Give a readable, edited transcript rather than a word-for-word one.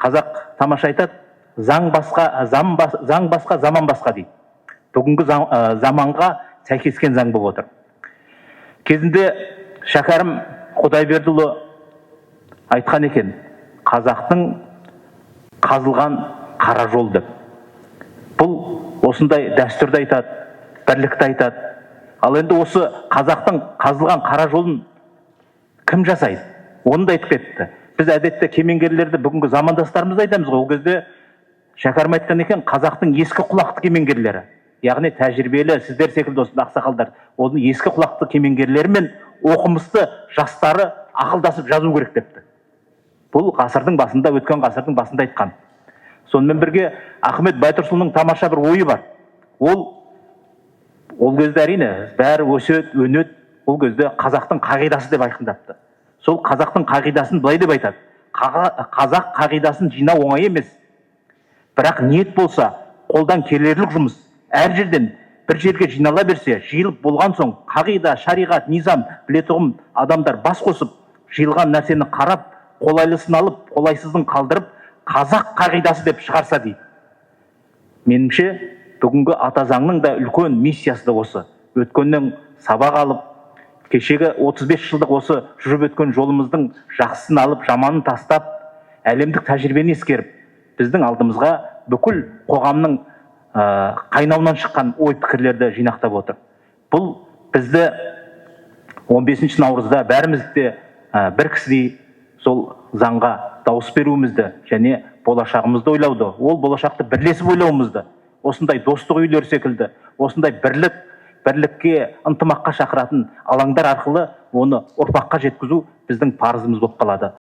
Қазақ тамаша айтады, заң басқа, заман басқа дейді. Бүгінгі заманға сәйкескен заң болып отыр. Кезінде Шәкәрім Құдайбердіұлы айтқан екен, қазақтың қазылған қара жол деп. Бұл осындай дәстүрді айтады, бірлікті айтады. Ал енді осы қазақтың қазылған қара жолын кім жасайды? Оны да айтып кетті. Біз әдетте кемеңгерлерді бүгінгі замандастарымызды айтамыз ғой. Ол кезде Шәкәрім айтқан екен, қазақтың ескі құлақты кемеңгерлері, яғни тәжірибелі, сіздер секілді осындай ақсақалдар, оның ескі құлақты кемеңгерлерімен оқымысты жастары ақылдасып жазу керек депті. Бұл ғасырдың басында, өткен ғасырдың басында айтқан. Сонымен бірге Ахмет Байтұрсынның тамаша бір ойы бар. Ол кезде әрине бәрі өсет, өнет, ол кезде қазақтың қағидасы деп айқындапты. Сол қазақтың қағидасын былай деп айтады: қазақ қағидасын жинау оңай емес, бірақ ниет болса, қолдан келерлік жұмыс. Әр жерден бір жерге жинала берсе, жиылып болған соң, қағида, шариғат, низам, білетұғым адамдар бас қосып, жиылған нәрсені қарап, қолайлысын алып, қолайсызын қалдырып, қазақ қағидасы деп шығарса дейді. Меніңше, бүгінгі ата заңның да үлкен миссиясы да осы. Өткеннен сабақ алып, кешегі 35 жылдық осы жүріп өткен жолымыздың жақсысын алып, жаманын тастап, әлемдік тәжірибені ескеріп, біздің алдымызға бүкіл қоғамның қайнауынан шыққан ой пікірлерді жинақтап отыр. Бұл бізді 15 наурызда бәрімізді бір кісідей сол заңға дауыс беруімізді және болашағымызды ойлауды, ол болашақты бірлесіп ойлауымызды, осындай достық үйлер секілді, осындай бірлікке, ынтымаққа шақыратын алаңдар арқылы оны ұрпаққа жеткізу біздің парызымыз болып қалады.